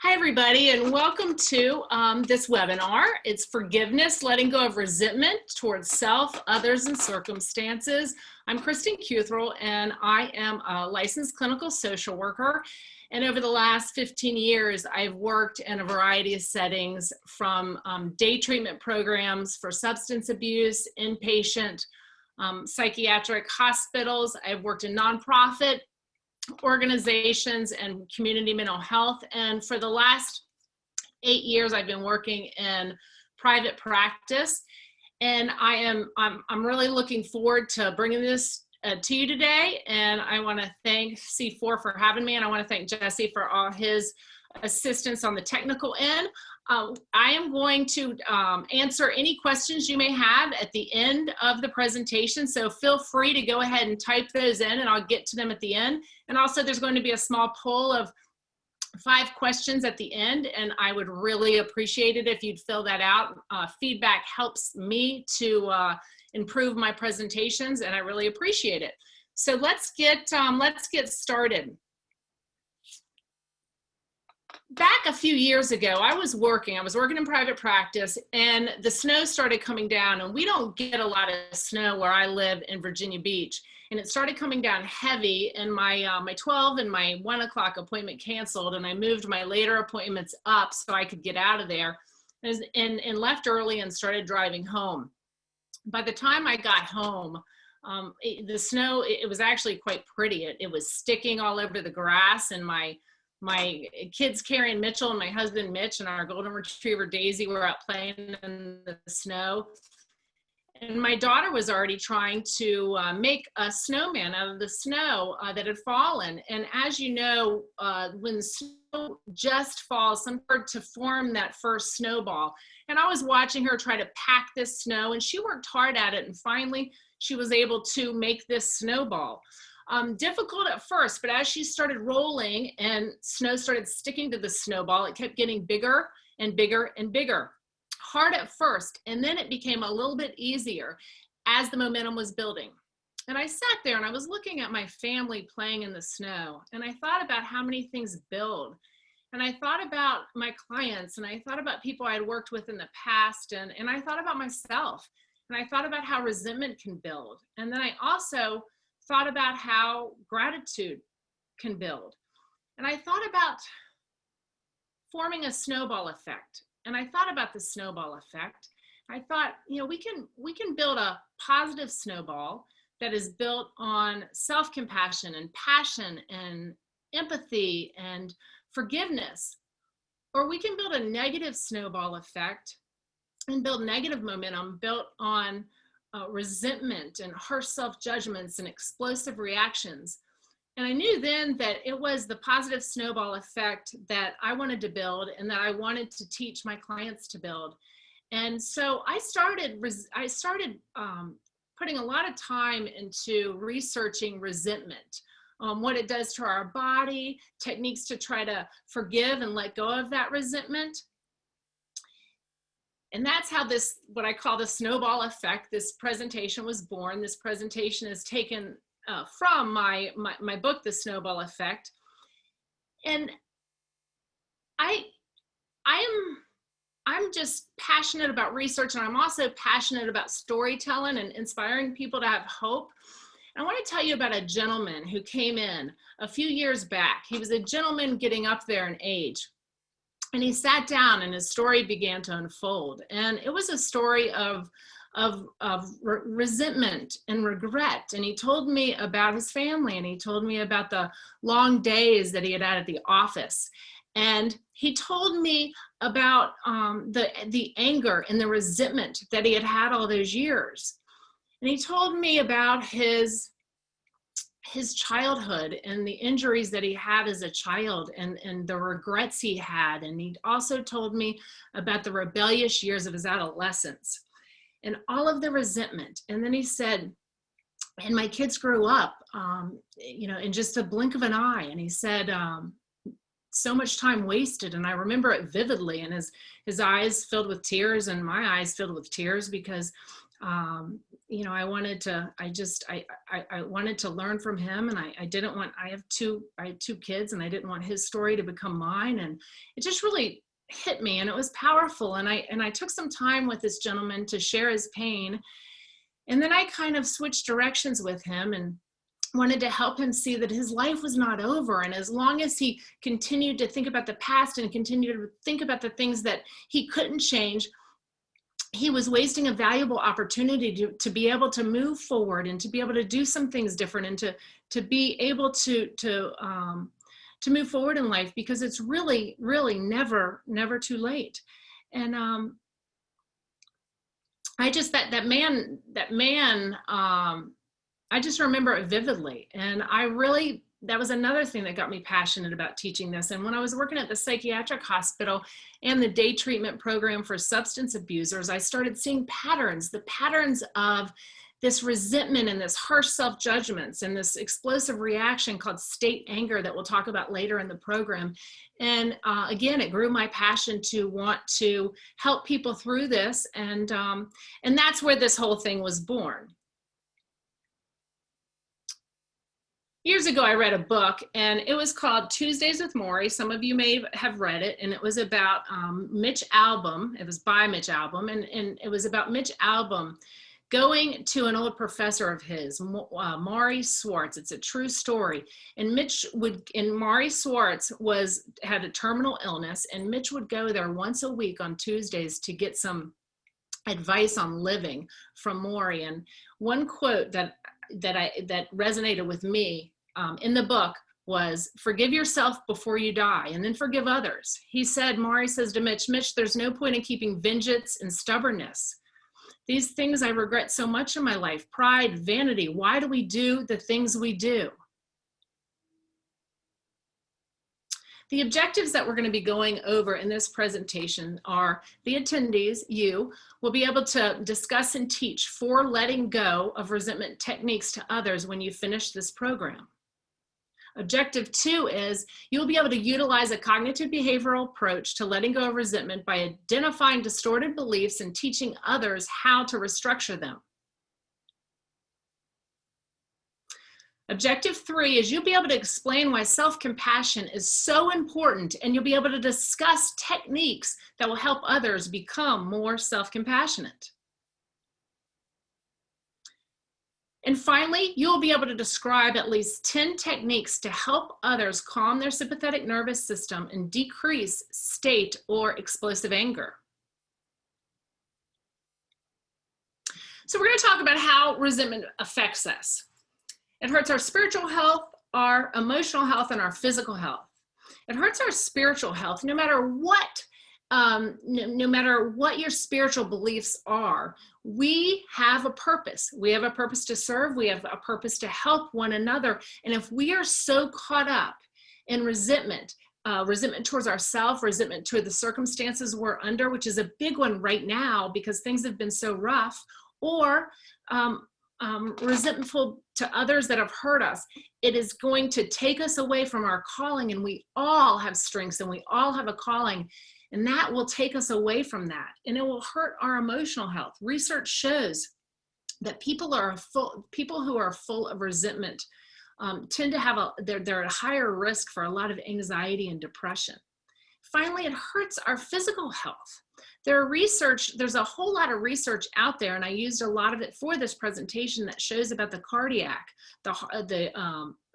Hi, everybody, and welcome to this webinar. It's Forgiveness, Letting Go of Resentment Towards Self, Others, and Circumstances. I'm Kristin Cuthriell, and I am a licensed clinical social worker. And over the last 15 years, I've worked in a variety of settings from day treatment programs for substance abuse, inpatient, psychiatric hospitals. I've worked in nonprofit organizations and community mental health. And for the last 8 years, I've been working in private practice. And I'm really looking forward to bringing this to you today. And I want to thank C4 for having me. And I want to thank Jesse for all his assistance on the technical end. I am going to answer any questions you may have at the end of the presentation. So feel free to go ahead and type those in and I'll get to them at the end. And also there's going to be a small poll of 5 questions at the end. And I would really appreciate it if you'd fill that out. Feedback helps me to improve my presentations and I really appreciate it. So let's get started. Back a few years ago, I was working in private practice and the snow started coming down, and we don't get a lot of snow where I live in Virginia Beach. And it started coming down heavy, and my 12 and my 1 o'clock appointment canceled, and I moved my later appointments up so I could get out of there and left early and started driving home. By the time I got home, the snow, it was actually quite pretty. It was sticking all over the grass, and my kids, Carrie and Mitchell, and my husband, Mitch, and our golden retriever, Daisy, were out playing in the snow. And my daughter was already trying to make a snowman out of the snow that had fallen. And as you know, when snow just falls, somewhere to form that first snowball. And I was watching her try to pack this snow, and she worked hard at it. And finally, she was able to make this snowball. Difficult at first, but as she started rolling and snow started sticking to the snowball, it kept getting bigger and bigger and bigger. Hard at first, and then it became a little bit easier as the momentum was building. And I sat there and I was looking at my family playing in the snow, and I thought about how many things build. And I thought about my clients, and I thought about people I had worked with in the past, and I thought about myself, and I thought about how resentment can build. And then I also thought about how gratitude can build. And I thought about forming a snowball effect. And I thought about the snowball effect. I thought, you know, we can build a positive snowball that is built on self-compassion and passion and empathy and forgiveness. Or we can build a negative snowball effect and build negative momentum built on resentment and harsh self-judgments and explosive reactions. And I knew then that it was the positive snowball effect that I wanted to build and that I wanted to teach my clients to build. And so I started putting a lot of time into researching resentment, what it does to our body, techniques to try to forgive and let go of that resentment. And that's how this, what I call the snowball effect, this presentation was born. This presentation is taken from my book, The Snowball Effect. And I'm just passionate about research, and I'm also passionate about storytelling and inspiring people to have hope. And I want to tell you about a gentleman who came in a few years back. He was a gentleman getting up there in age. And he sat down and his story began to unfold. And it was a story of resentment and regret. And he told me about his family, and he told me about the long days that he had at the office. And he told me about the anger and the resentment that he had all those years. And he told me about his childhood and the injuries that he had as a child and the regrets he had. And he also told me about the rebellious years of his adolescence and all of the resentment. And then he said, and my kids grew up, in just a blink of an eye. And he said, so much time wasted. And I remember it vividly, and his eyes filled with tears and my eyes filled with tears because you know, I wanted to learn from him, and I have two kids, and I didn't want his story to become mine. And it just really hit me, and it was powerful. And I took some time with this gentleman to share his pain. And then I kind of switched directions with him and wanted to help him see that his life was not over. And as long as he continued to think about the past and continued to think about the things that he couldn't change, he was wasting a valuable opportunity to be able to move forward and to be able to do some things different, and to be able to move forward in life, because it's really, really never too late. And I just, that man, I just remember it vividly. And that was another thing that got me passionate about teaching this. And when I was working at the psychiatric hospital and the day treatment program for substance abusers, I started seeing the patterns of this resentment and this harsh self-judgments and this explosive reaction called state anger that we'll talk about later in the program. And again, it grew my passion to want to help people through this. And that's where this whole thing was born. Years ago, I read a book, and it was called Tuesdays with Morrie. Some of you may have read it, and it was about Mitch Albom. It was by Mitch Albom, and it was about Mitch Albom going to an old professor of his, Maury Swartz. It's a true story. And Maury Swartz had a terminal illness, and Mitch would go there once a week on Tuesdays to get some advice on living from Maury. And one quote that resonated with me in the book was, "Forgive yourself before you die, and then forgive others." Maury says to Mitch, "There's no point in keeping vengeance and stubbornness. These things I regret so much in my life: pride, vanity. Why do we do the things we do?" The objectives that we're going to be going over in this presentation are: the attendees, you, will be able to discuss and teach 4 letting go of resentment techniques to others when you finish this program. Objective 2 is you'll be able to utilize a cognitive behavioral approach to letting go of resentment by identifying distorted beliefs and teaching others how to restructure them. Objective 3 is you'll be able to explain why self-compassion is so important, and you'll be able to discuss techniques that will help others become more self-compassionate. And finally, you'll be able to describe at least 10 techniques to help others calm their sympathetic nervous system and decrease state or explosive anger. So we're going to talk about how resentment affects us. It hurts our spiritual health, our emotional health, and our physical health. It hurts our spiritual health no matter what your spiritual beliefs are. We have a purpose. We have a purpose to serve. We have a purpose to help one another. And if we are so caught up in resentment towards ourselves, resentment toward the circumstances we're under, which is a big one right now because things have been so rough, or resentful to others that have hurt us, it is going to take us away from our calling. And we all have strengths, and we all have a calling, and that will take us away from that, and it will hurt our emotional health. Research shows that people who are full of resentment tend to have they're at a higher risk for a lot of anxiety and depression. Finally, it hurts our physical health. There's a whole lot of research out there, and I used a lot of it for this presentation, that shows about the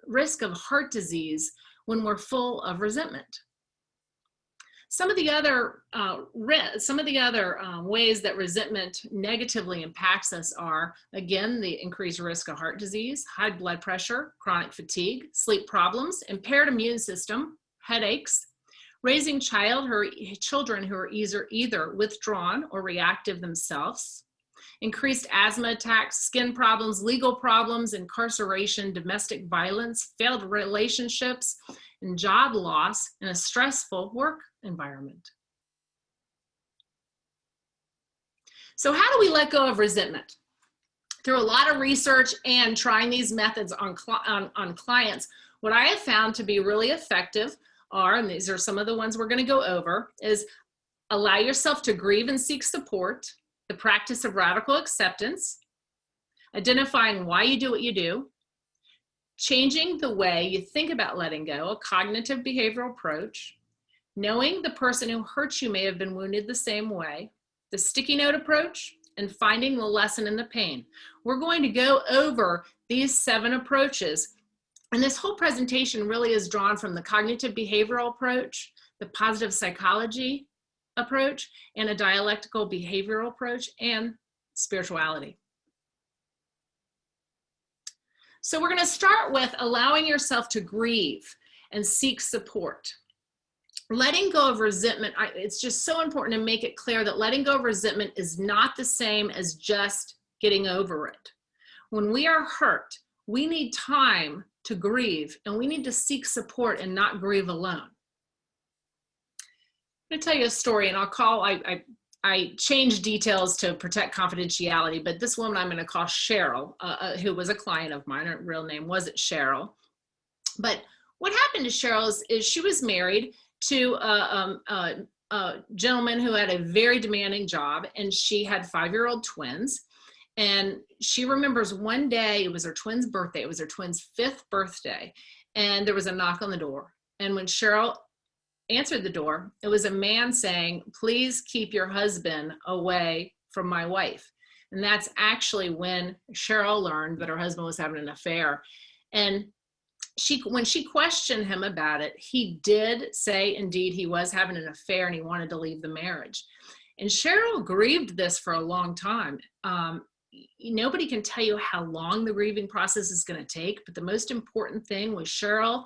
risk of heart disease when we're full of resentment. Some of the other ways that resentment negatively impacts us are, again, the increased risk of heart disease, high blood pressure, chronic fatigue, sleep problems, impaired immune system, headaches, raising children who are either withdrawn or reactive themselves, increased asthma attacks, skin problems, legal problems, incarceration, domestic violence, failed relationships, and job loss in a stressful work environment. So how do we let go of resentment? Through a lot of research and trying these methods on clients, what I have found to be really effective are, and these are some of the ones we're going to go over, is allow yourself to grieve and seek support, the practice of radical acceptance, identifying why you do what you do, changing the way you think about letting go, a cognitive behavioral approach, knowing the person who hurt you may have been wounded the same way, the sticky note approach, and finding the lesson in the pain. We're going to go over these 7 approaches, and this whole presentation really is drawn from the cognitive behavioral approach, the positive psychology approach, and a dialectical behavioral approach, and spirituality. So we're going to start with allowing yourself to grieve and seek support. Letting go of resentment, it's just so important to make it clear that letting go of resentment is not the same as just getting over it. When we are hurt, we need time to grieve, and we need to seek support and not grieve alone. I'm going to tell you a story, and I changed details to protect confidentiality, but this woman I'm going to call Cheryl, who was a client of mine. Her real name wasn't Cheryl. But what happened to Cheryl is she was married to a gentleman who had a very demanding job, and she had 5-year-old twins. And she remembers one day, it was her twin's birthday, it was her twin's 5th birthday, and there was a knock on the door. And when Cheryl answered the door, it was a man saying, "Please keep your husband away from my wife." And that's actually when Cheryl learned that her husband was having an affair. And when she questioned him about it, he did say, indeed, he was having an affair and he wanted to leave the marriage. And Cheryl grieved this for a long time. Nobody can tell you how long the grieving process is going to take, but the most important thing was Cheryl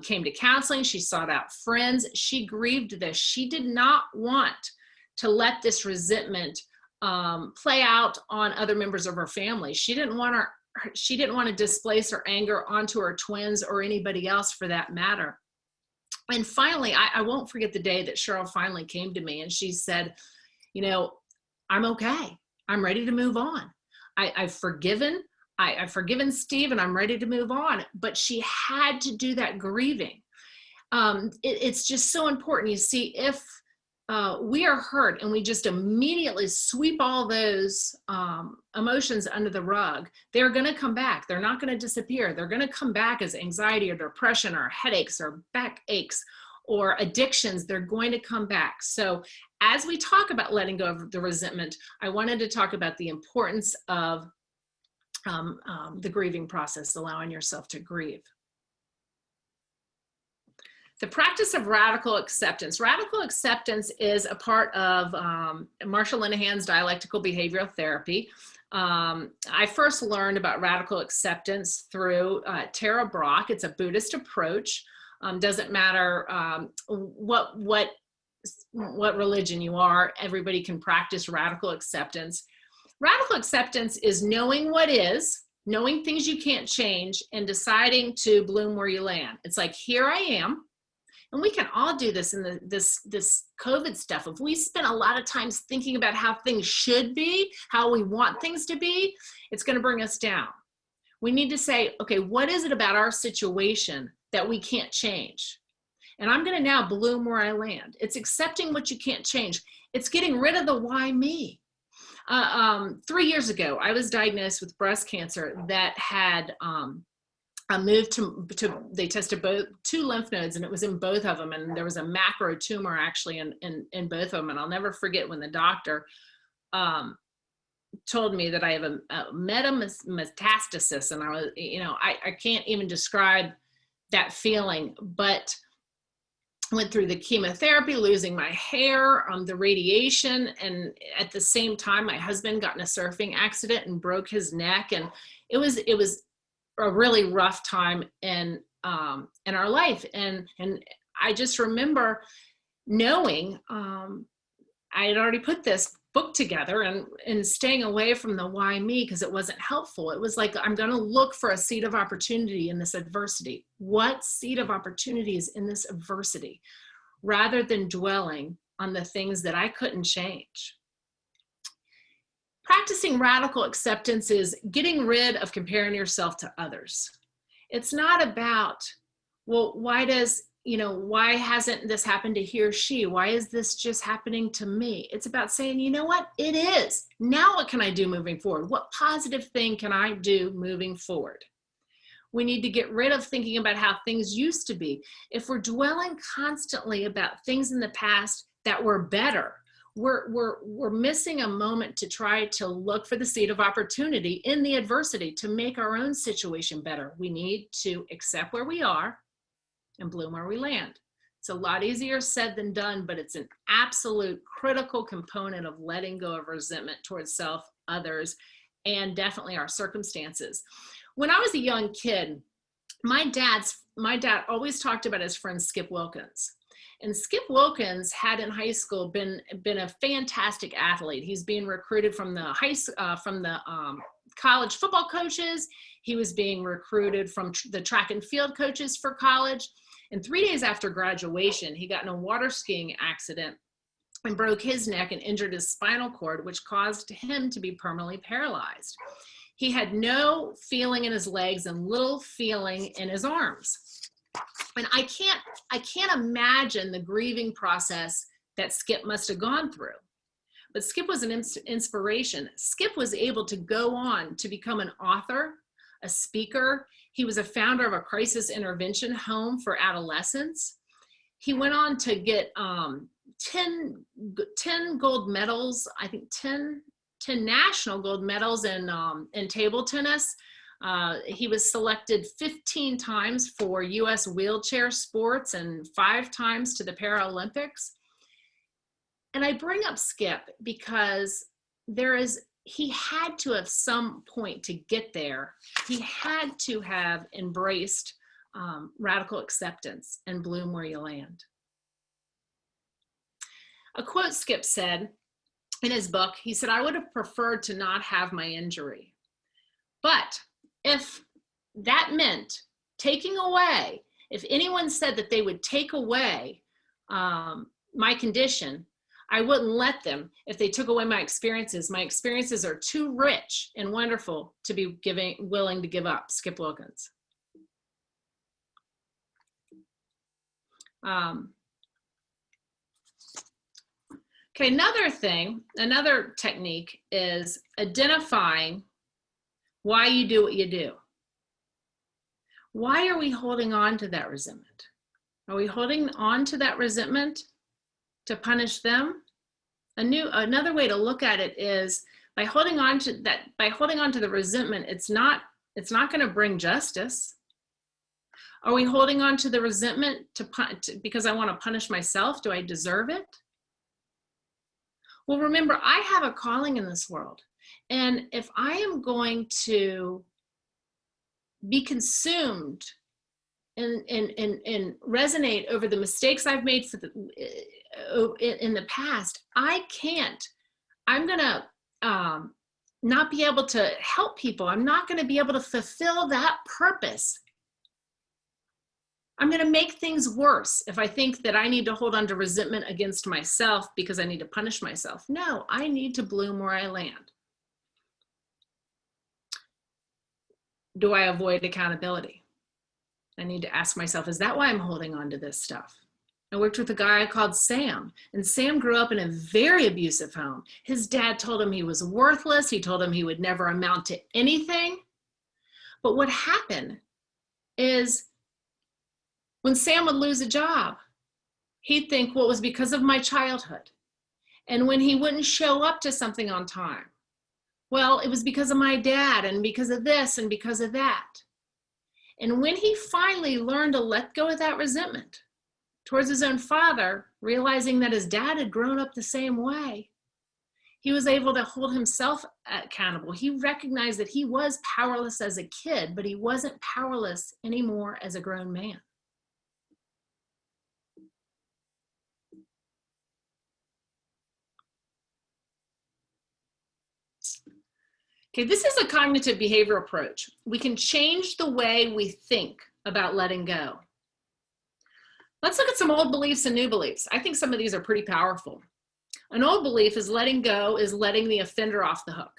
came to counseling. She sought out friends. She grieved this. She did not want to let this resentment play out on other members of her family. She didn't want to displace her anger onto her twins or anybody else for that matter. And finally, I won't forget the day that Cheryl finally came to me and she said, "You know, I'm okay. I'm ready to move on. I've forgiven Steve and I'm ready to move on." But she had to do that grieving. It's just so important. You see, if we are hurt and we just immediately sweep all those emotions under the rug, they're going to come back. They're not going to disappear. They're going to come back as anxiety or depression or headaches or backaches or addictions. They're going to come back. So as we talk about letting go of the resentment, I wanted to talk about the importance of the grieving process, allowing yourself to grieve. The practice of radical acceptance. Radical acceptance is a part of Marshall Linehan's dialectical behavioral therapy. I first learned about radical acceptance through Tara Brach. It's a Buddhist approach. Doesn't matter what religion you are, everybody can practice radical acceptance. Radical acceptance is knowing what is, knowing things you can't change, and deciding to bloom where you land. It's like, here I am. And we can all do this in this COVID stuff. If we spend a lot of times thinking about how things should be, how we want things to be, it's going to bring us down. We need to say, okay, what is it about our situation that we can't change? And I'm going to now bloom where I land. It's accepting what you can't change. It's getting rid of the why me. 3 years ago, I was diagnosed with breast cancer that had moved to they tested both 2 lymph nodes, and it was in both of them. And there was a macro tumor actually in both of them. And I'll never forget when the doctor told me that I have a metastasis. And I was, I can't even describe that feeling, but went through the chemotherapy, losing my hair, the radiation. And at the same time, my husband got in a surfing accident and broke his neck. And it was a really rough time in our life. And I just remember knowing, I had already put this book together and staying away from the why me, because it wasn't helpful. It was like, I'm going to look for a seed of opportunity in this adversity. What seed of opportunity is in this adversity, rather than dwelling on the things that I couldn't change. Practicing radical acceptance is getting rid of comparing yourself to others. It's not about, well, why does you know, why hasn't this happened to he or she? Why is this just happening to me? It's about saying, you know what, it is. Now what can I do moving forward? What positive thing can I do moving forward? We need to get rid of thinking about how things used to be. If we're dwelling constantly about things in the past that were better, we're missing a moment to try to look for the seed of opportunity in the adversity to make our own situation better. We need to accept where we are and bloom where we land. It's a lot easier said than done, but it's an absolute critical component of letting go of resentment towards self, others, and definitely our circumstances. When I was a young kid, my dad always talked about his friend Skip Wilkins. And Skip Wilkins had in high school been a fantastic athlete. He's being recruited from the college football coaches. He was being recruited from the track and field coaches for college. And 3 days after graduation, he got in a water skiing accident and broke his neck and injured his spinal cord, which caused him to be permanently paralyzed. He had no feeling in his legs and little feeling in his arms. And I can't imagine the grieving process that Skip must have gone through. But Skip was an inspiration. Skip was able to go on to become an author, a speaker. He was a founder of a crisis intervention home for adolescents. He went on to get 10 gold medals, I think 10 national gold medals in table tennis. He was selected 15 times for U.S. wheelchair sports and 5 times to the Paralympics. And I bring up Skip because he had to have some point to get there. He had to have embraced radical acceptance and bloom where you land. A quote Skip said in his book, he said, "I would have preferred to not have my injury. But if that meant taking away, if anyone said that they would take away my condition, I wouldn't let them if they took away my experiences. My experiences are too rich and wonderful to be willing to give up." Skip Wilkins. Okay, another technique is identifying why you do what you do. Why are we holding on to that resentment? Are we holding on to that resentment to punish them? Another way to look at it is by holding on to the resentment, it's not going to bring justice. Are we holding on to the resentment because I want to punish myself? Do I deserve it? Well, remember, I have a calling in this world. And if I am going to be consumed and resonate over the mistakes I've made in the past, I'm going to not be able to help people. I'm not going to be able to fulfill that purpose. I'm going to make things worse if I think that I need to hold on to resentment against myself because I need to punish myself. No, I need to bloom where I land. Do I avoid accountability? I need to ask myself, is that why I'm holding on to this stuff? I worked with a guy called Sam, and Sam grew up in a very abusive home. His dad told him he was worthless. He told him he would never amount to anything. But what happened is when Sam would lose a job, he'd think, well, it was because of my childhood. And when he wouldn't show up to something on time, well, it was because of my dad and because of this and because of that. And when he finally learned to let go of that resentment towards his own father, realizing that his dad had grown up the same way, he was able to hold himself accountable. He recognized that he was powerless as a kid, but he wasn't powerless anymore as a grown man. Okay, this is a cognitive behavior approach. We can change the way we think about letting go. Let's look at some old beliefs and new beliefs. I think some of these are pretty powerful. An old belief is letting go is letting the offender off the hook.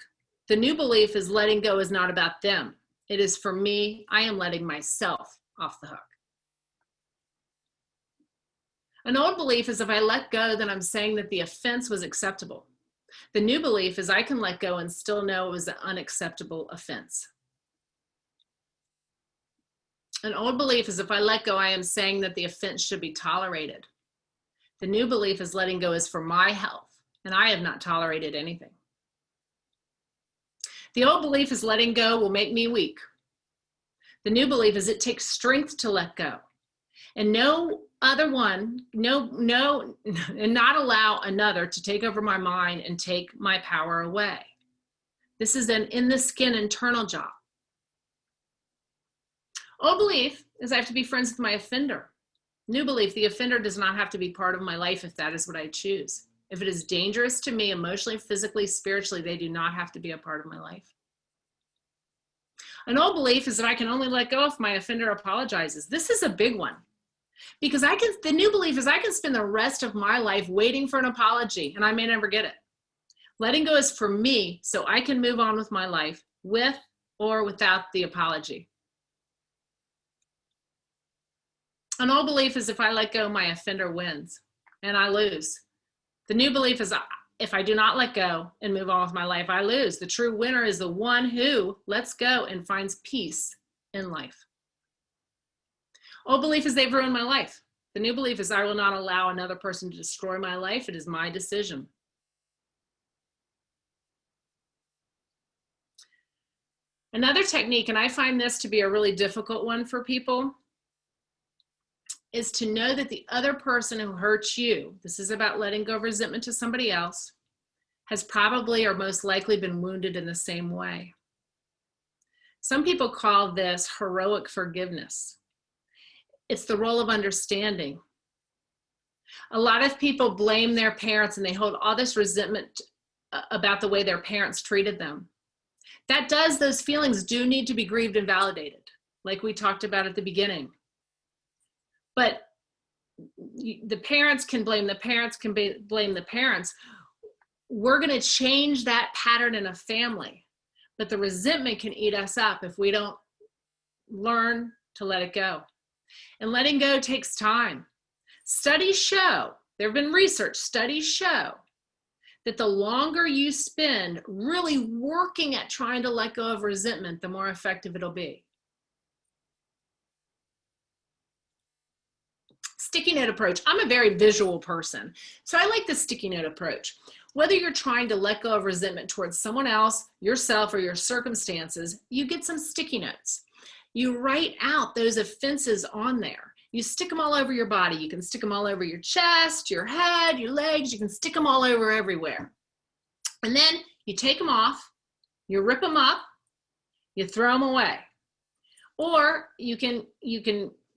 The new belief is letting go is not about them. It is for me. I am letting myself off the hook. An old belief is if I let go, then I'm saying that the offense was acceptable. The new belief is I can let go and still know it was an unacceptable offense. An old belief is if I let go, I am saying that the offense should be tolerated. The new belief is letting go is for my health, and I have not tolerated anything. The old belief is letting go will make me weak. The new belief is it takes strength to let go. And no other one, and not allow another to take over my mind and take my power away. This is an in the skin internal job. Old belief is I have to be friends with my offender. New belief, the offender does not have to be part of my life if that is what I choose. If it is dangerous to me emotionally, physically, spiritually, they do not have to be a part of my life. An old belief is that I can only let go if my offender apologizes. This is a big one. Because the new belief is I can spend the rest of my life waiting for an apology and I may never get it. Letting go is for me so I can move on with my life with or without the apology. An old belief is if I let go, my offender wins and I lose. The new belief is if I do not let go and move on with my life, I lose. The true winner is the one who lets go and finds peace in life. Old belief is they've ruined my life. The new belief is I will not allow another person to destroy my life. It is my decision. Another technique, and I find this to be a really difficult one for people, is to know that the other person who hurts you, this is about letting go of resentment to somebody else, has probably or most likely been wounded in the same way. Some people call this heroic forgiveness. It's the role of understanding. A lot of people blame their parents and they hold all this resentment about the way their parents treated them. Those feelings do need to be grieved and validated, like we talked about at the beginning. But the parents can blame the parents, can blame the parents. We're going to change that pattern in a family, but the resentment can eat us up if we don't learn to let it go. And letting go takes time. Studies show, there have been research, studies show that the longer you spend really working at trying to let go of resentment, the more effective it'll be. Sticky note approach. I'm a very visual person, so I like the sticky note approach. Whether you're trying to let go of resentment towards someone else, yourself, or your circumstances, you get some sticky notes. You write out those offenses on there. You stick them all over your body. You can stick them all over your chest, your head, your legs. You can stick them all over everywhere. And then you take them off, you rip them up, you throw them away. Or you can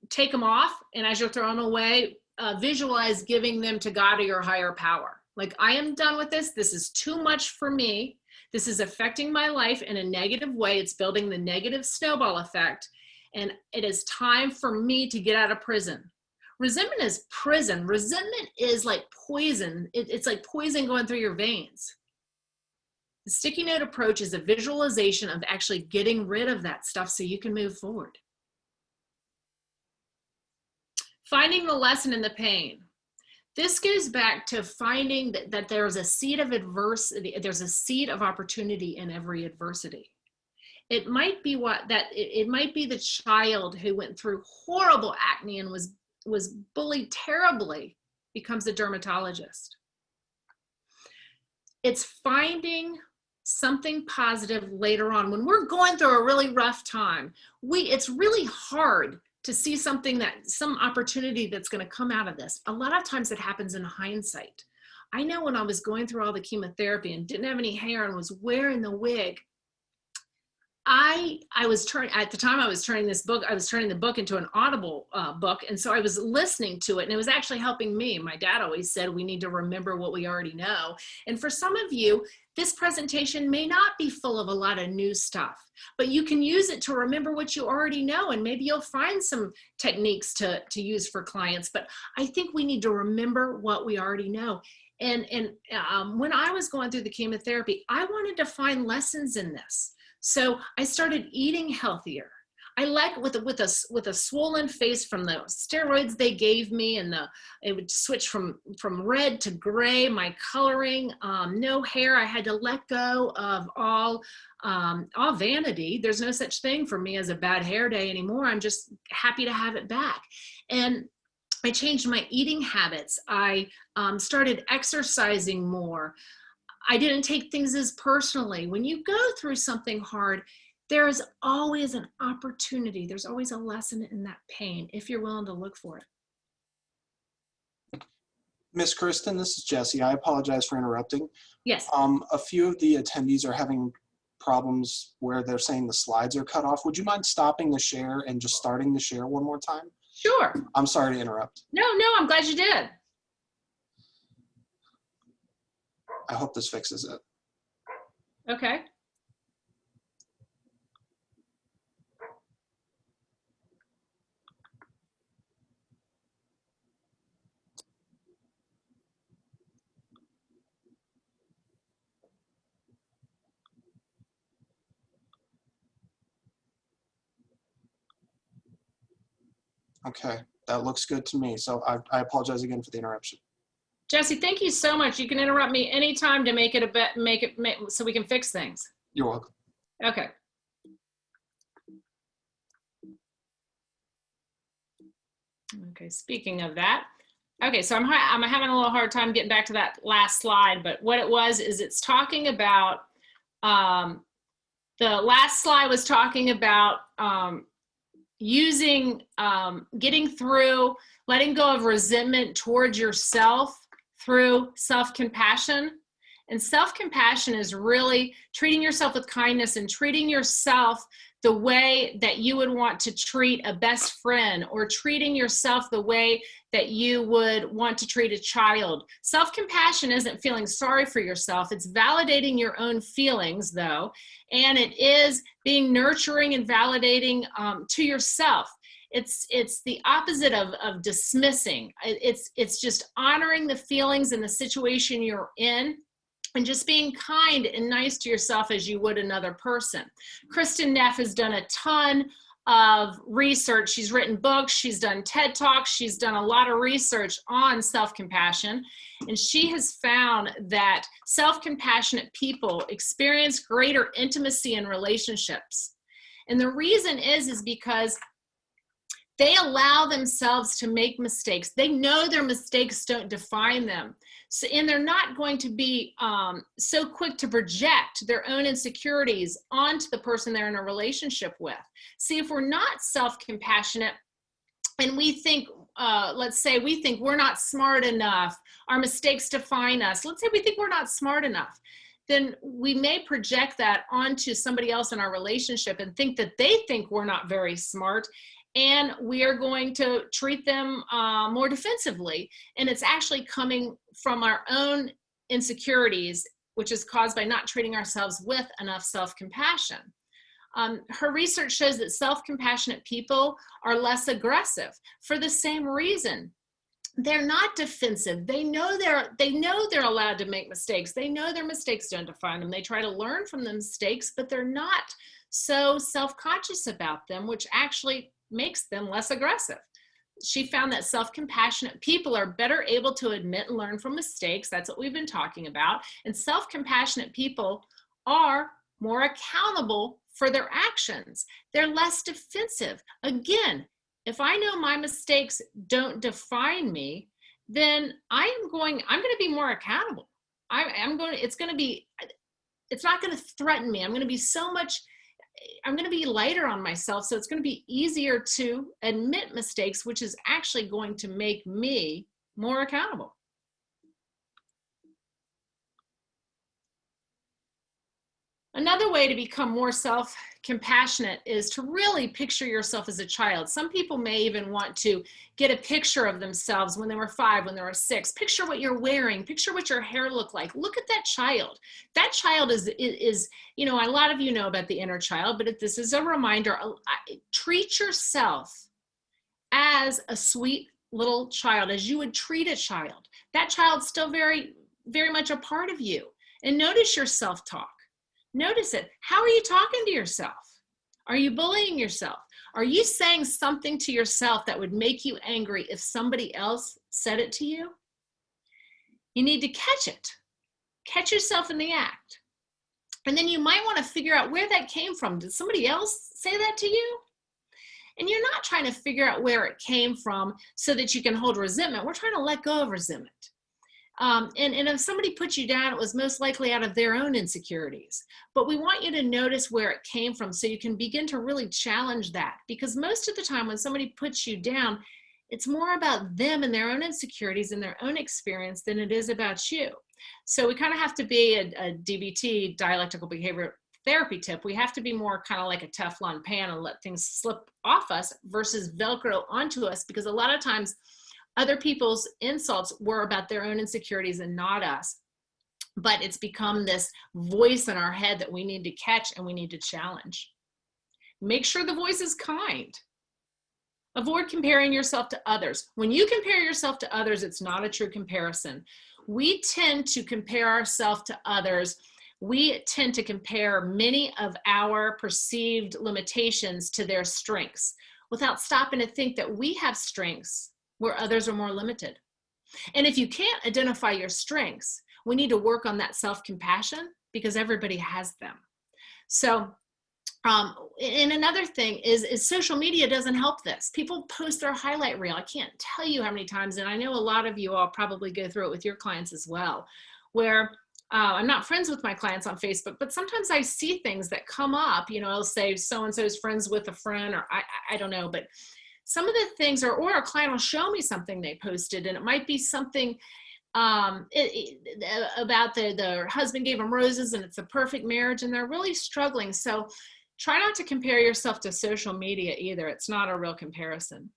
take them off, and as you're throwing them away, visualize giving them to God or your higher power. Like, I am done with this. This is too much for me. This is affecting my life in a negative way. It's building the negative snowball effect. And it is time for me to get out of prison. Resentment is prison. Resentment is like poison. It's like poison going through your veins. The sticky note approach is a visualization of actually getting rid of that stuff so you can move forward. Finding the lesson in the pain. This goes back to finding that there's a seed of adversity, there's a seed of opportunity in every adversity. It might be it might be the child who went through horrible acne and was bullied terribly becomes a dermatologist. It's finding something positive later on. When we're going through a really rough time, it's really hard to see some opportunity that's going to come out of this. A lot of times it happens in hindsight. I know when I was going through all the chemotherapy and didn't have any hair and was wearing the wig, at the time I was turning the book into an Audible book. And so I was listening to it, and it was actually helping me. My dad always said, we need to remember what we already know. And for some of you, this presentation may not be full of a lot of new stuff, but you can use it to remember what you already know. And maybe you'll find some techniques to use for clients. But I think we need to remember what we already know. And when I was going through the chemotherapy, I wanted to find lessons in this. So I started eating healthier. I like with a swollen face from the steroids they gave me, and it would switch from red to gray, my coloring, no hair. I had to let go of all vanity. There's no such thing for me as a bad hair day anymore. I'm just happy to have it back. And I changed my eating habits. I started exercising more. I didn't take things as personally. When you go through something hard, there is always an opportunity. There's always a lesson in that pain if you're willing to look for it. Miss Kristin, this is Jesse. I apologize for interrupting. Yes. A few of the attendees are having problems where they're saying the slides are cut off. Would you mind stopping the share and just starting the share one more time? Sure. I'm sorry to interrupt. No, I'm glad you did. I hope this fixes it. Okay. Okay, that looks good to me. So I apologize again for the interruption. Jesse, thank you so much. You can interrupt me anytime to make it so we can fix things. You're welcome. Okay. Okay, speaking of that, okay, so I'm having a little hard time getting back to that last slide, but what it was is it's talking about, the last slide was talking about getting through, letting go of resentment towards yourself through self-compassion. And self-compassion is really treating yourself with kindness and treating yourself the way that you would want to treat a best friend, or treating yourself the way that you would want to treat a child. Self-compassion isn't feeling sorry for yourself. It's validating your own feelings, though, and it is being nurturing and validating to yourself. It's the opposite of dismissing. It's just honoring the feelings and the situation you're in, and just being kind and nice to yourself as you would another person. Kristin Neff has done a ton of research. She's written books, she's done TED Talks, she's done a lot of research on self-compassion, and she has found that self-compassionate people experience greater intimacy in relationships. And the reason is because they allow themselves to make mistakes. They know their mistakes don't define them. So, and they're not going to be so quick to project their own insecurities onto the person they're in a relationship with. See, if we're not self-compassionate and we think, let's say we think we're not smart enough, our mistakes define us. Let's say we think we're not smart enough. Then we may project that onto somebody else in our relationship and think that they think we're not very smart, and we are going to treat them more defensively. And it's actually coming from our own insecurities, which is caused by not treating ourselves with enough self-compassion. Her research shows that self-compassionate people are less aggressive for the same reason. They're not defensive. They know they're allowed to make mistakes. They know their mistakes don't define them. They try to learn from the mistakes, but they're not so self-conscious about them, which actually makes them less aggressive. She found that self-compassionate people are better able to admit and learn from mistakes. That's what we've been talking about. And self-compassionate people are more accountable for their actions. They're less defensive. Again, if I know my mistakes don't define me, then I'm going to be more accountable. It's not going to threaten me. I'm going to be lighter on myself, so it's going to be easier to admit mistakes, which is actually going to make me more accountable. Another way to become more self-compassionate is to really picture yourself as a child. Some people may even want to get a picture of themselves when they were 5, when they were 6. Picture what you're wearing. Picture what your hair looked like. Look at that child. That child is, you know, a lot of you know about the inner child, but this is a reminder. Treat yourself as a sweet little child, as you would treat a child. That child's still very, very much a part of you. And notice your self-talk. Notice it. How are you talking to yourself? Are you bullying yourself? Are you saying something to yourself that would make you angry if somebody else said it to you? You need to catch it. Catch yourself in the act. And then you might want to figure out where that came from. Did somebody else say that to you? And you're not trying to figure out where it came from so that you can hold resentment. We're trying to let go of resentment. And if somebody put you down, it was most likely out of their own insecurities. But we want you to notice where it came from so you can begin to really challenge that. Because most of the time when somebody puts you down, it's more about them and their own insecurities and their own experience than it is about you. So we kind of have to be a DBT, dialectical behavior therapy tip. We have to be more kind of like a Teflon pan and let things slip off us versus Velcro onto us, because a lot of times other people's insults were about their own insecurities and not us. But it's become this voice in our head that we need to catch and we need to challenge. Make sure the voice is kind. Avoid comparing yourself to others. When you compare yourself to others, it's not a true comparison. We tend to compare ourselves to others. We tend to compare many of our perceived limitations to their strengths without stopping to think that we have strengths where others are more limited. And if you can't identify your strengths, we need to work on that self-compassion because everybody has them. So, and another thing is social media doesn't help this. People post their highlight reel. I can't tell you how many times, and I know a lot of you all probably go through it with your clients as well, where I'm not friends with my clients on Facebook, but sometimes I see things that come up, you know, I'll say so-and-so's friends with a friend, or I don't know, but some of the things, or a client will show me something they posted, and it might be something about their husband gave them roses and it's a perfect marriage and they're really struggling. So try not to compare yourself to social media either. It's not a real comparison.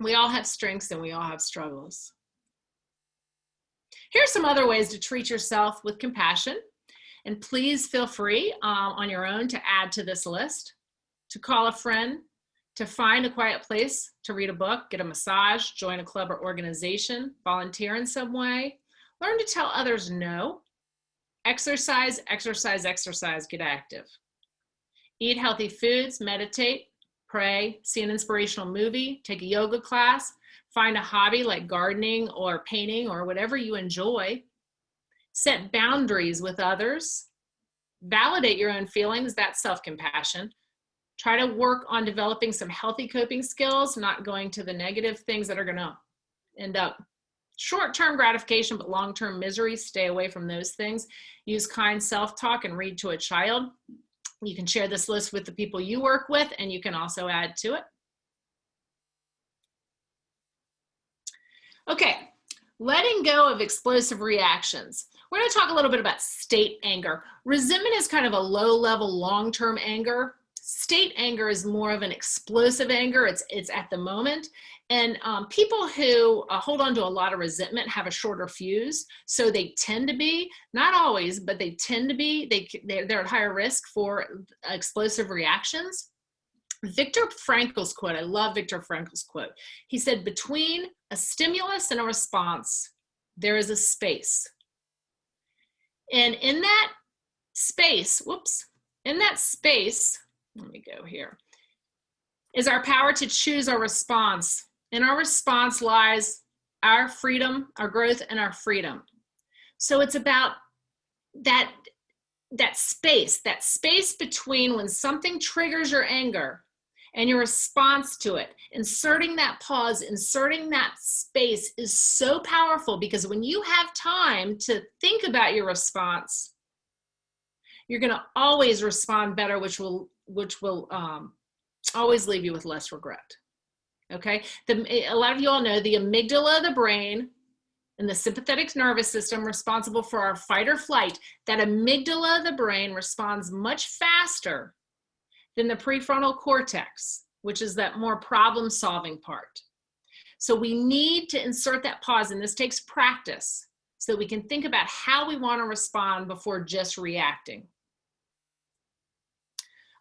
We all have strengths and we all have struggles. Here's some other ways to treat yourself with compassion. And please feel free on your own to add to this list, to call a friend, to find a quiet place to read a book, get a massage, join a club or organization, volunteer in some way, learn to tell others no, exercise, exercise, exercise, get active. Eat healthy foods, meditate, pray, see an inspirational movie, take a yoga class, find a hobby like gardening or painting or whatever you enjoy. Set boundaries with others. Validate your own feelings, that's self-compassion. Try to work on developing some healthy coping skills, not going to the negative things that are going to end up short-term gratification, but long-term misery. Stay away from those things. Use kind self-talk and read to a child. You can share this list with the people you work with, and you can also add to it. Okay, letting go of explosive reactions. We're going to talk a little bit about state anger. Resentment is kind of a low-level, long-term anger. State anger is more of an explosive anger. It's at the moment. And people who hold on to a lot of resentment have a shorter fuse. So they tend to be, not always, but they tend to be, they're at higher risk for explosive reactions. Viktor Frankl's quote, I love Viktor Frankl's quote. He said, between a stimulus and a response, there is a space. And in that space, let me go here, is our power to choose our response. In our response lies our freedom, our growth, and our freedom. So it's about that space between when something triggers your anger and your response to it. Inserting that pause, inserting that space is so powerful, because when you have time to think about your response, you're going to always respond better, which will always leave you with less regret. Okay, a lot of you all know the amygdala of the brain and the sympathetic nervous system responsible for our fight or flight. That amygdala of the brain responds much faster than the prefrontal cortex, which is that more problem-solving part. So we need to insert that pause, and this takes practice, so we can think about how we want to respond before just reacting.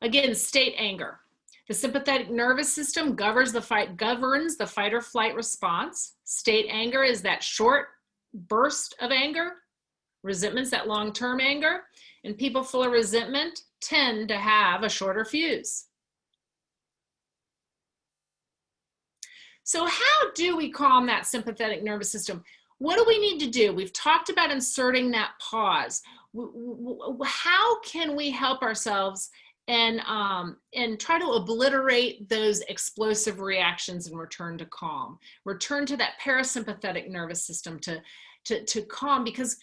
Again, state anger. The sympathetic nervous system governs the fight or flight response. State anger is that short burst of anger. Resentment's that long-term anger. And people full of resentment tend to have a shorter fuse. So how do we calm that sympathetic nervous system? What do we need to do? We've talked about inserting that pause. How can we help ourselves and try to obliterate those explosive reactions and return to calm, return to that parasympathetic nervous system to calm? Because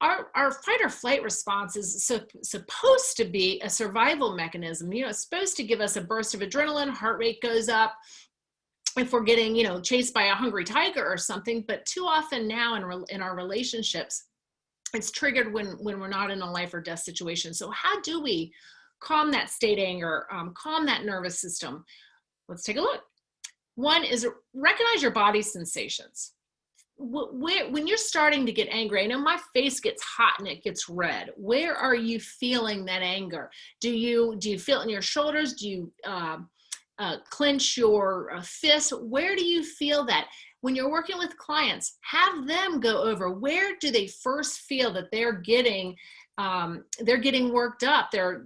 our fight or flight response is supposed to be a survival mechanism. You know, it's supposed to give us a burst of adrenaline, heart rate goes up if we're getting, you know, chased by a hungry tiger or something. But too often now in our relationships, it's triggered when we're not in a life or death situation. So how do we calm that state anger, calm that nervous system? Let's take a look. One is recognize your body sensations. When you're starting to get angry, I know my face gets hot and it gets red. Where are you feeling that anger? Do you feel it in your shoulders? Do you clench your fist? Where do you feel that? When you're working with clients, have them go over where do they first feel that they're getting worked up. They're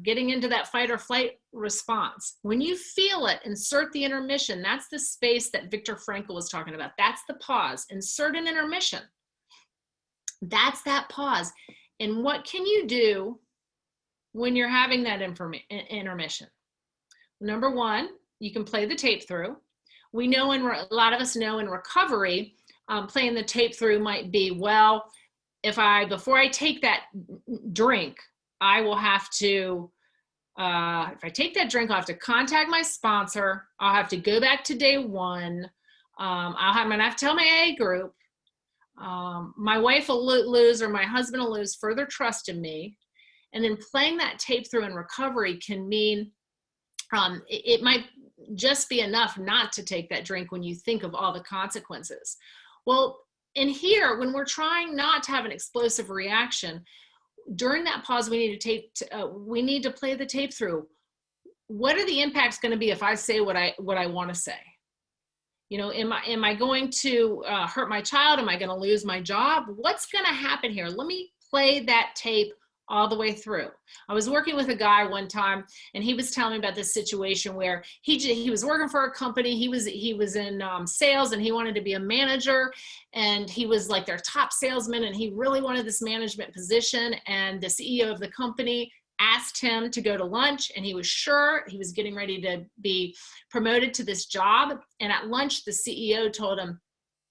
getting into that fight or flight response. When you feel it, insert the intermission. That's the space that Viktor Frankl was talking about. That's the pause. Insert an intermission. That's that pause. And what can you do when you're having that intermission? Number one, you can play the tape through. We know, a lot of us know in recovery, playing the tape through might be, well, before I take that drink, I will have to, if I take that drink, I'll have to contact my sponsor. I'll have to go back to day one. I'm gonna have to tell my A group. My wife will lose, or my husband will lose further trust in me. And then playing that tape through in recovery can mean, it might just be enough not to take that drink when you think of all the consequences. Well, in here, when we're trying not to have an explosive reaction, during that pause, we need to play the tape through. What are the impacts going to be if I say what I want to say? You know, am I going to hurt my child? Am I going to lose my job? What's going to happen here? Let me play that tape all the way through. I was working with a guy one time, and he was telling me about this situation where he was working for a company. He was in sales, and he wanted to be a manager, and he was like their top salesman, and he really wanted this management position. And the CEO of the company asked him to go to lunch, and he was sure he was getting ready to be promoted to this job. And at lunch, the CEO told him,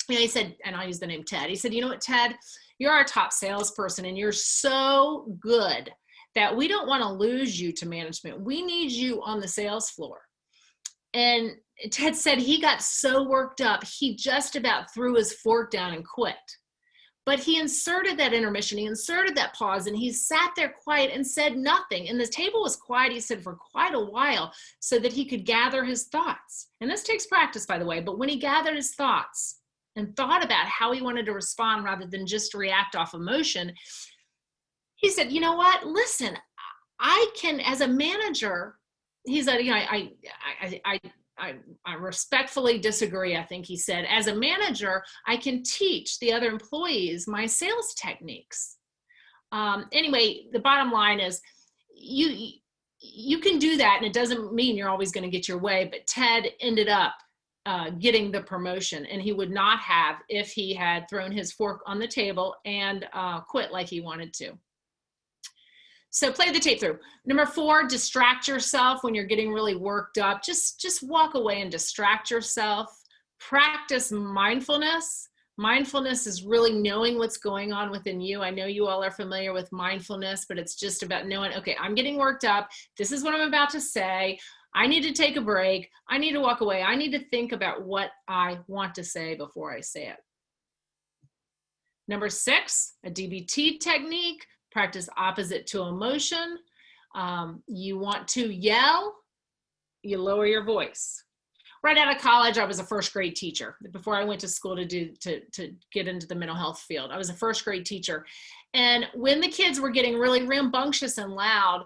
you know, he said, and I'll use the name Ted. He said, you know what, Ted, you're our top salesperson, and you're so good that we don't want to lose you to management. We need you on the sales floor. And Ted said he got so worked up, he just about threw his fork down and quit. But he inserted that intermission, he inserted that pause, and he sat there quiet and said nothing. And the table was quiet, he said, for quite a while, so that he could gather his thoughts. And this takes practice, by the way, but when he gathered his thoughts and thought about how he wanted to respond rather than just react off emotion, he said, you know what, listen, I can, as a manager, he said, you know, I respectfully disagree, I think he said. As a manager, I can teach the other employees my sales techniques. Anyway, the bottom line is you can do that, and it doesn't mean you're always going to get your way, but Ted ended up getting the promotion, and he would not have if he had thrown his fork on the table and quit like he wanted to. So play the tape through. Number 4, distract yourself when you're getting really worked up. Just walk away and distract yourself. Practice mindfulness. Mindfulness is really knowing what's going on within you. I know you all are familiar with mindfulness, but it's just about knowing, okay, I'm getting worked up. This is what I'm about to say. I need to take a break. I need to walk away. I need to think about what I want to say before I say it. Number 6, a DBT technique. Practice opposite to emotion. You want to yell, you lower your voice. Right out of college, I was a first grade teacher. Before I went to school to get into the mental health field, I was a first grade teacher. And when the kids were getting really rambunctious and loud,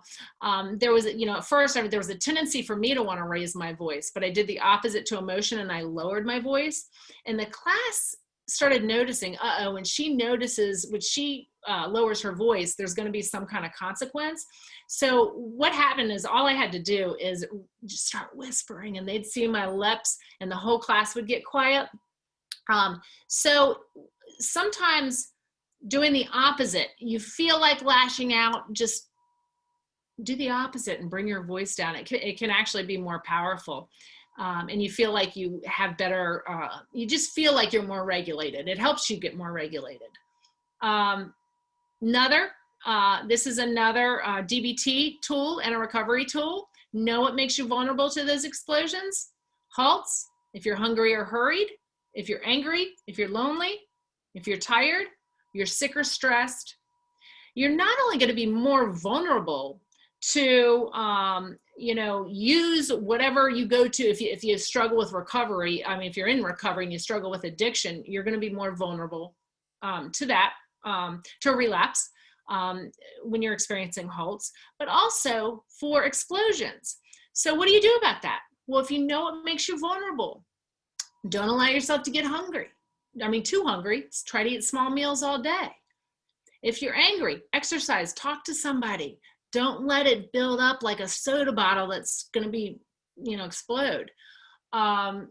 there was, you know, at first there was a tendency for me to want to raise my voice, but I did the opposite to emotion, and I lowered my voice. And the class started noticing, when she notices, when she lowers her voice, there's going to be some kind of consequence. So what happened is all I had to do is just start whispering, and they'd see my lips, and the whole class would get quiet. So sometimes doing the opposite, you feel like lashing out, just do the opposite and bring your voice down. It can actually be more powerful. And you feel like you have better, you just feel like you're more regulated. It helps you get more regulated. This is another DBT tool and a recovery tool. Know what makes you vulnerable to those explosions. Halts, if you're hungry or hurried, if you're angry, if you're lonely, if you're tired, you're sick or stressed. You're not only going to be more vulnerable to, use whatever you go to. If you struggle with recovery, I mean, if you're in recovery and you struggle with addiction, you're going to be more vulnerable to that, to a relapse when you're experiencing halts, but also for explosions. So what do you do about that? Well, if you know what makes you vulnerable, don't allow yourself to get hungry. I mean, too hungry. Try to eat small meals all day. If you're angry, exercise, talk to somebody. Don't let it build up like a soda bottle that's going to be, explode.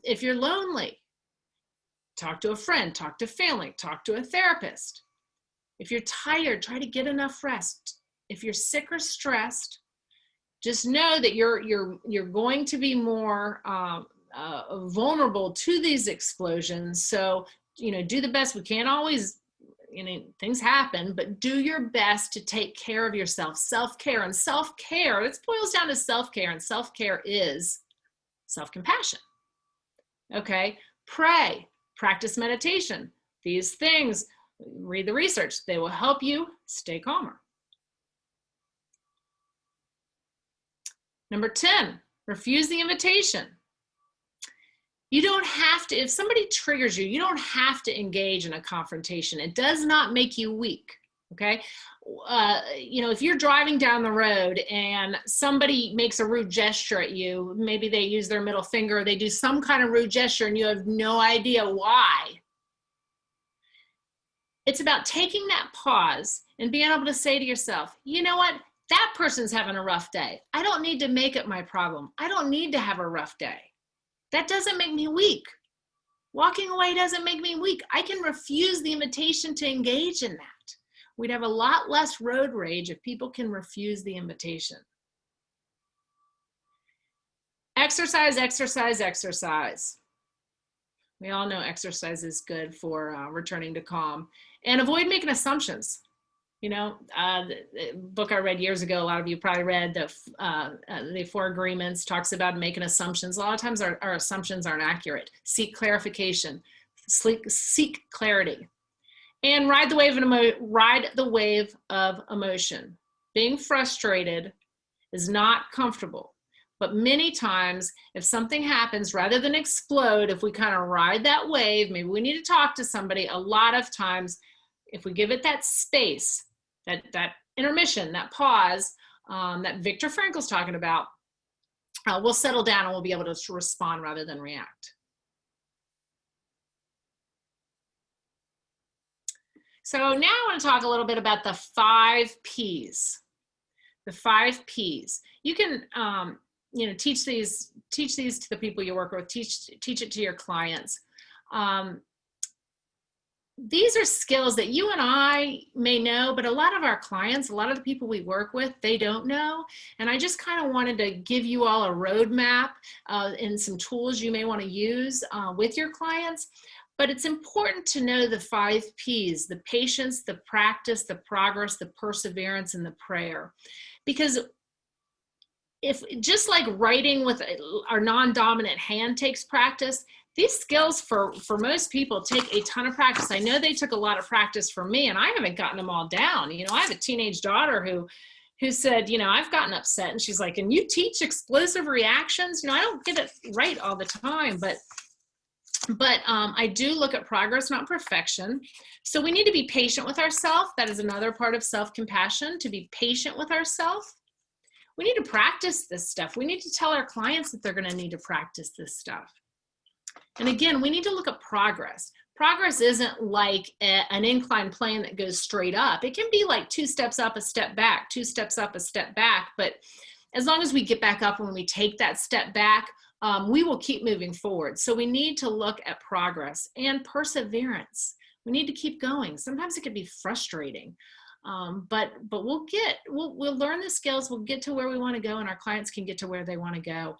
If you're lonely, talk to a friend, talk to family, talk to a therapist. If you're tired, try to get enough rest. If you're sick or stressed, just know that you're going to be more vulnerable to these explosions. So, do the best. We can't always, things happen, but do your best to take care of yourself. Self-care, and self-care, it boils down to self-care, and self-care is self-compassion. Okay, pray, practice meditation. These things, read the research, they will help you stay calmer. Number 10, refuse the invitation. You don't have to, if somebody triggers you, you don't have to engage in a confrontation. It does not make you weak, okay? If you're driving down the road and somebody makes a rude gesture at you, maybe they use their middle finger, or they do some kind of rude gesture and you have no idea why. It's about taking that pause and being able to say to yourself, you know what? That person's having a rough day. I don't need to make it my problem. I don't need to have a rough day. That doesn't make me weak. Walking away doesn't make me weak. I can refuse the invitation to engage in that. We'd have a lot less road rage if people can refuse the invitation. Exercise, exercise, exercise. We all know exercise is good for returning to calm. And avoid making assumptions. The book I read years ago, a lot of you probably read, the 4 Agreements, talks about making assumptions. A lot of times our assumptions aren't accurate. Seek clarification, seek clarity, and ride the wave of emotion. Being frustrated is not comfortable, but many times if something happens, rather than explode, if we kind of ride that wave, maybe we need to talk to somebody. A lot of times, if we give it that space, that intermission, that pause, that Viktor Frankl's talking about, we'll settle down and we'll be able to respond rather than react. So now I want to talk a little bit about the 5 Ps. The 5 Ps. You can, teach these to the people you work with. Teach it to your clients. These are skills that you and I may know, but a lot of our clients, a lot of the people we work with, they don't know. And I just kind of wanted to give you all a roadmap and some tools you may want to use with your clients. But it's important to know the 5 Ps, the patience, the practice, the progress, the perseverance, and the prayer. Because if just like writing with our non-dominant hand takes practice, these skills for most people take a ton of practice. I know they took a lot of practice for me, and I haven't gotten them all down. I have a teenage daughter who said, I've gotten upset, and she's like, and you teach explosive reactions? I don't get it right all the time, but I do look at progress, not perfection. So we need to be patient with ourselves. That is another part of self-compassion, to be patient with ourselves. We need to practice this stuff. We need to tell our clients that they're going to need to practice this stuff. And again, we need to look at progress. progress isn't like an inclined plane that goes straight up. It can be like 2 steps up, a step back, 2 steps up, a step back. But as long as we get back up when we take that step back, we will keep moving forward. So we need to look at progress and perseverance. We need to keep going. Sometimes it can be frustrating, but we'll learn the skills. We'll get to where we want to go, and our clients can get to where they want to go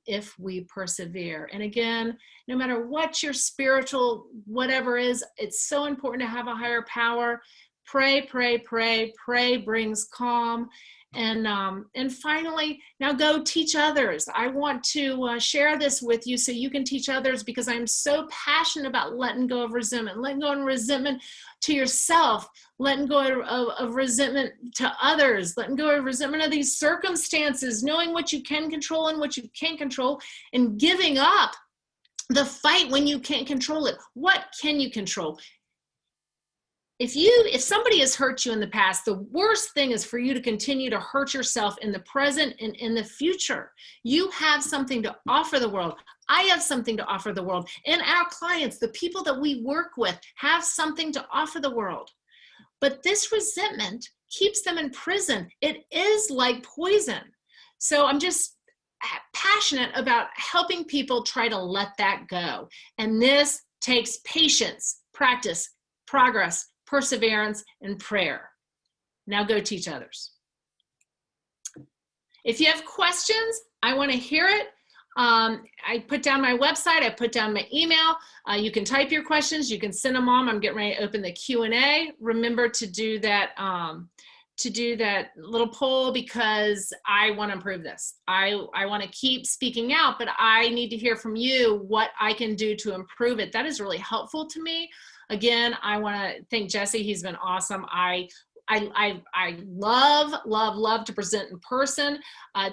if we persevere. And again, no matter what your spiritual whatever is, it's so important to have a higher power. Pray, pray, pray. Pray brings calm. And finally, now go teach others. I want to share this with you so you can teach others, because I'm so passionate about letting go of resentment, letting go of resentment to yourself, letting go of resentment to others, letting go of resentment of these circumstances, knowing what you can control and what you can't control, and giving up the fight when you can't control it. What can you control? If somebody has hurt you in the past, the worst thing is for you to continue to hurt yourself in the present and in the future. You have something to offer the world. I have something to offer the world. And our clients, the people that we work with, have something to offer the world. But this resentment keeps them in prison. It is like poison. So I'm just passionate about helping people try to let that go. And this takes patience, practice, progress, perseverance, and prayer. Now go teach others. If you have questions, I want to hear it. I put down my website, I put down my email. You can type your questions, you can send them on. I'm getting ready to open the Q&A. Remember to do that little poll, because I want to improve this. I want to keep speaking out, but I need to hear from you what I can do to improve it. That is really helpful to me. Again, I want to thank Jesse. He's been awesome. I love to present in person.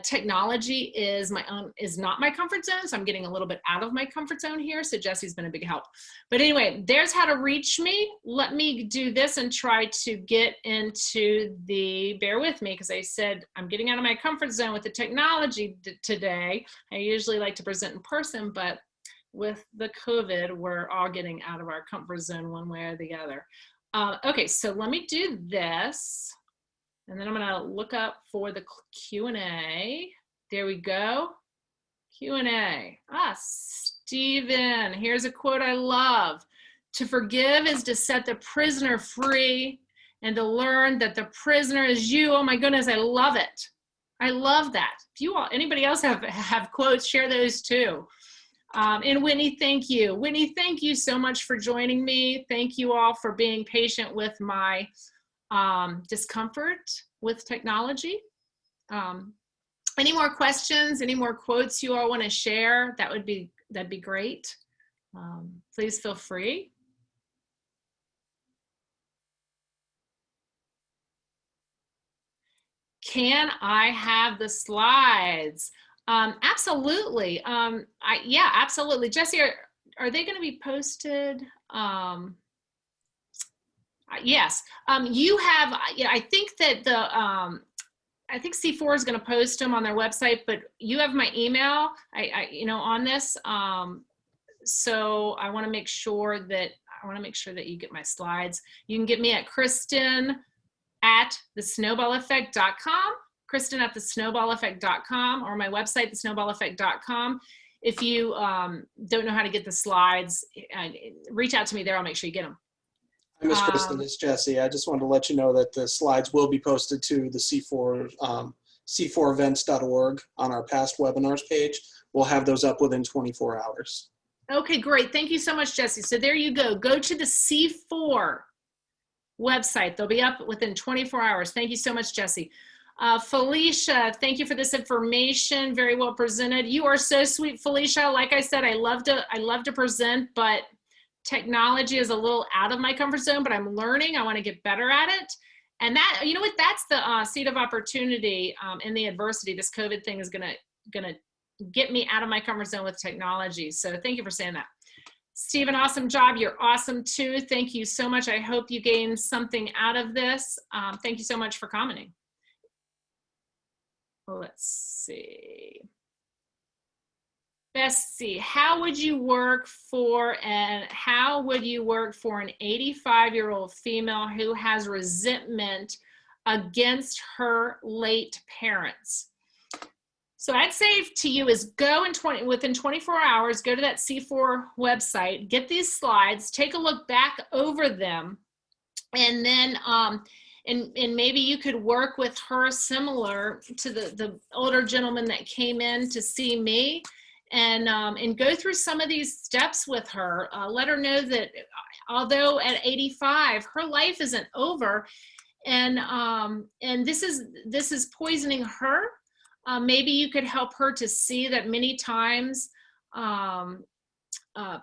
Technology is not my comfort zone, so I'm getting a little bit out of my comfort zone here. So Jesse's been a big help. But anyway, there's how to reach me. Let me do this and try to get into bear with me, because I said I'm getting out of my comfort zone with the technology today. I usually like to present in person, but with the COVID, we're all getting out of our comfort zone one way or the other. Okay, so let me do this, and then I'm gonna look up for the Q&A. There we go, Q&A. Stephen, here's a quote I love. To forgive is to set the prisoner free, and to learn that the prisoner is you. Oh my goodness, I love it. I love that. If you all, anybody else have quotes, share those too. And Whitney, thank you. Whitney, thank you so much for joining me. Thank you all for being patient with my discomfort with technology. Any more questions, any more quotes you all want to share? That'd be great. Please feel free. Can I have the slides? Absolutely. Yeah, absolutely. Jesse, are they going to be posted? Yes. You have, yeah, I think that I think C4 is going to post them on their website, but you have my email, on this. So I want to make sure that you get my slides. You can get me at Kristin@thesnowballeffect.com. Kristin@thesnowballeffect.com, or my website, thesnowballeffect.com. If you don't know how to get the slides, reach out to me there. I'll make sure you get them. Hi, Ms. Kristin, it's Jesse. I just wanted to let you know that the slides will be posted to the c4events.org on our past webinars page. We'll have those up within 24 hours. Okay, great. Thank you so much, Jesse. So there you go. Go to the C4 website. They'll be up within 24 hours. Thank you so much, Jesse. Felicia, thank you for this information. Very well presented. You are so sweet, Felicia. Like I said, I love to present, but technology is a little out of my comfort zone, but I'm learning. I want to get better at it. And that, you know what, that's the seed of opportunity in the adversity. This COVID thing is gonna get me out of my comfort zone with technology. So thank you for saying that. Stephen, awesome job. You're awesome too. Thank you so much. I hope you gained something out of this. Thank you so much for commenting. Let's see. Bessie, how would you work for an 85-year-old female who has resentment against her late parents? So I'd say to you is go within 24 hours, go to that C4 website, get these slides, take a look back over them, and then and maybe you could work with her similar to the older gentleman that came in to see me, and go through some of these steps with her. Let her know that although at 85, her life isn't over, and this is poisoning her. Maybe you could help her to see that many times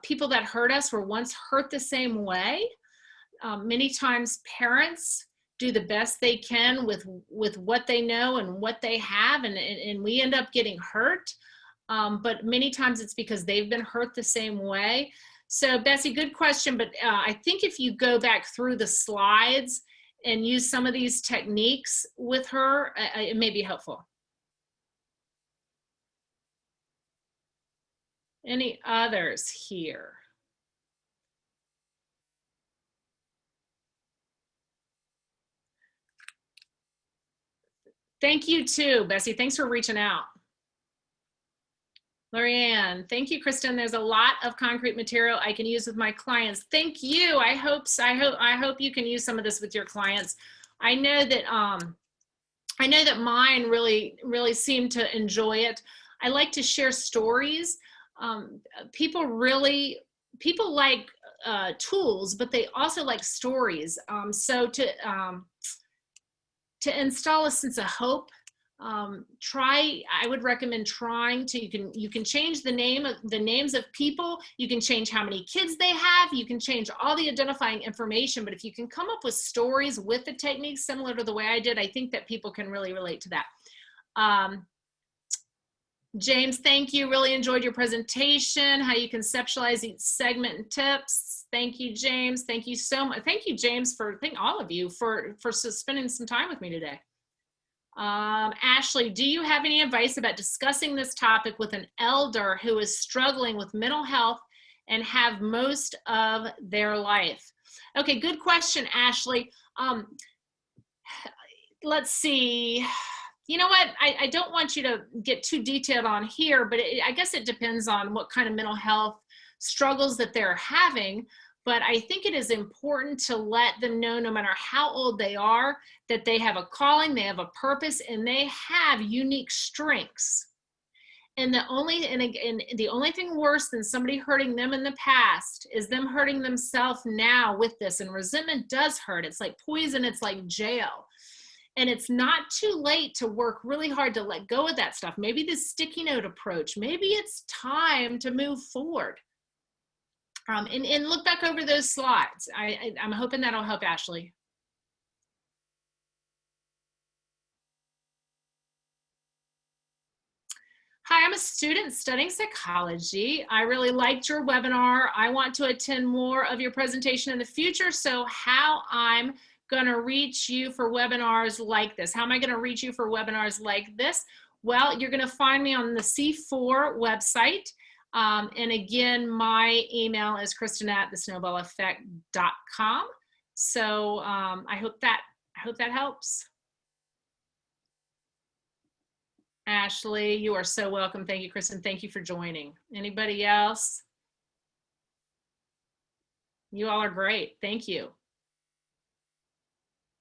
people that hurt us were once hurt the same way. Many times parents do the best they can with what they know and what they have, and we end up getting hurt. But many times it's because they've been hurt the same way. So Bessie, good question, but I think if you go back through the slides and use some of these techniques with her, it may be helpful. Any others here? Thank you too, Bessie. Thanks for reaching out. Lorianne, thank you, Kristin. There's a lot of concrete material I can use with my clients. Thank you. I hope you can use some of this with your clients. I know that mine really seem to enjoy it. I like to share stories. People like tools, but they also like stories. So to install a sense of hope, I would recommend trying to, you can change the names of people, you can change how many kids they have, you can change all the identifying information, but if you can come up with stories with the techniques similar to the way I did, I think that people can really relate to that. James, thank you. Really enjoyed your presentation, how you conceptualize each segment and tips. Thank you, James. Thank you so much. Thank you, James, thank all of you for spending some time with me today. Ashley, do you have any advice about discussing this topic with an elder who is struggling with mental health and have most of their life? Okay, good question, Ashley. Let's see. You know what? I don't want you to get too detailed on here, but I guess it depends on what kind of mental health struggles that they're having. But I think it is important to let them know, no matter how old they are, that they have a calling, they have a purpose, and they have unique strengths. And the only thing worse than somebody hurting them in the past is them hurting themselves now with this. And resentment does hurt. It's like poison. It's like jail. And it's not too late to work really hard to let go of that stuff. Maybe this sticky note approach, maybe it's time to move forward. And look back over those slides. I'm hoping that'll help, Ashley. Hi, I'm a student studying psychology. I really liked your webinar. I want to attend more of your presentation in the future. So how I'm gonna reach you for webinars like this? How am I gonna reach you for webinars like this? Well, you're gonna find me on the C4 website. And again, my email is kristin@thesnowballeffect.com. So I hope that helps. Ashley, you are so welcome. Thank you, Kristin. Thank you for joining. Anybody else? You all are great. Thank you.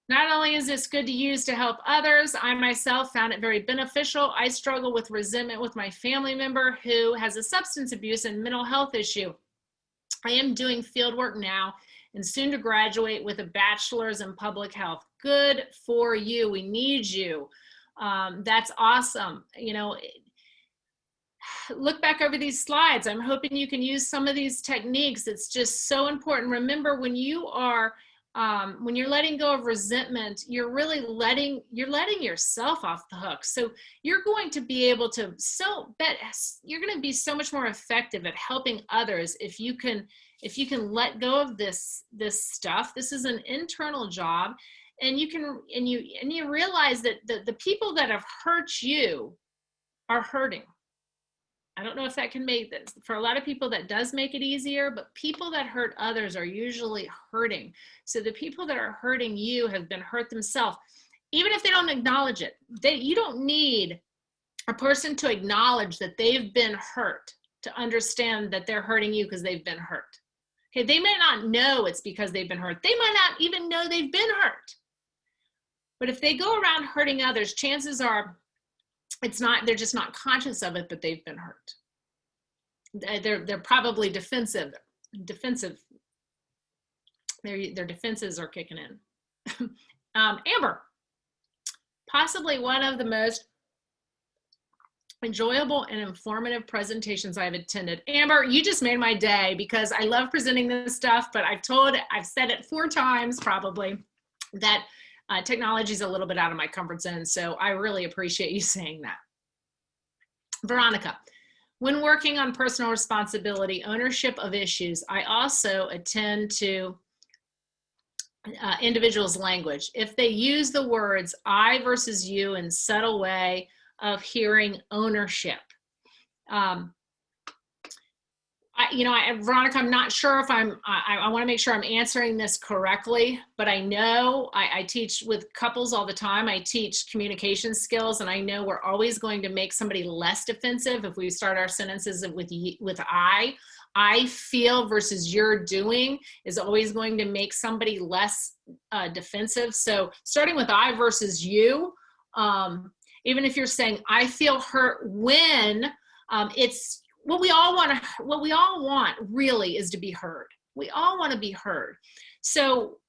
Not only is this good to use to help others, I myself found it very beneficial. I struggle with resentment with my family member who has a substance abuse and mental health issue. I am doing field work now and soon to graduate with a bachelor's in public health. Good for you. We need you. That's awesome. You know, look back over these slides. I'm hoping you can use some of these techniques. It's just so important. Remember, when you're letting go of resentment, you're letting yourself off the hook. So you're going to be able to you're going to be so much more effective at helping others if you can let go of this stuff. This is an internal job, and you realize that the people that have hurt you are hurting. I don't know if that can make this, for a lot of people that does make it easier, but people that hurt others are usually hurting. So the people that are hurting you have been hurt themselves, even if they don't acknowledge it. You don't need a person to acknowledge that they've been hurt to understand that they're hurting you because they've been hurt. Okay, they may not know it's because they've been hurt. They might not even know they've been hurt. But if they go around hurting others, chances are they're just not conscious of it, but they've been hurt. They're probably defensive. Their defenses are kicking in. Amber, possibly one of the most enjoyable and informative presentations I've attended. Amber, you just made my day because I love presenting this stuff, but I've said it 4 times probably that technology is a little bit out of my comfort zone. So I really appreciate you saying that. Veronica, when working on personal responsibility, ownership of issues, I also attend to individuals' language. If they use the words I versus you in subtle way of hearing ownership. Veronica, I'm not sure if I want to make sure I'm answering this correctly, but I know I teach with couples all the time. I teach communication skills, and I know we're always going to make somebody less defensive if we start our sentences with I feel versus you're doing is always going to make somebody less defensive. So starting with I versus you, even if you're saying I feel hurt when, it's what we all want really is to be heard. We all want to be heard. So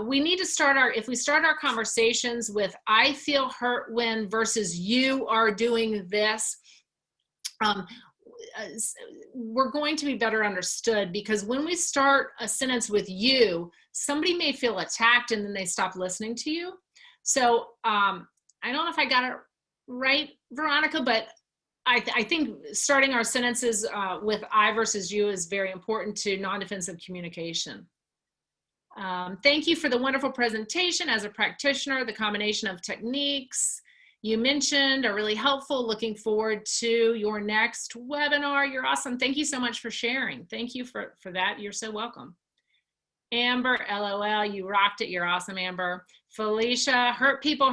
we need to if we start our conversations with I feel hurt when versus you are doing this, we're going to be better understood, because when we start a sentence with you, somebody may feel attacked and then they stop listening to you. So I don't know if I got it right, Veronica, but I think starting our sentences with I versus you is very important to non-defensive communication. Thank you for the wonderful presentation. As a practitioner, the combination of techniques you mentioned are really helpful. Looking forward to your next webinar. You're awesome. Thank you so much for sharing. Thank you for that. You're so welcome. Amber, LOL, you rocked it. You're awesome, Amber. Felicia, hurt people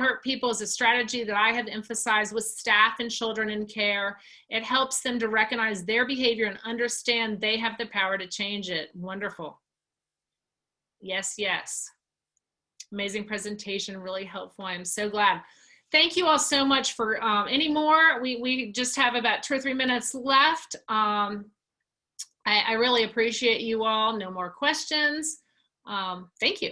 is a strategy that I have emphasized with staff and children in care. It helps them to recognize their behavior and understand they have the power to change it. Wonderful. Yes, yes. Amazing presentation, really helpful. I'm so glad. Thank you all so much for any more. We just have about 2 or 3 minutes left. I really appreciate you all. No more questions. Thank you.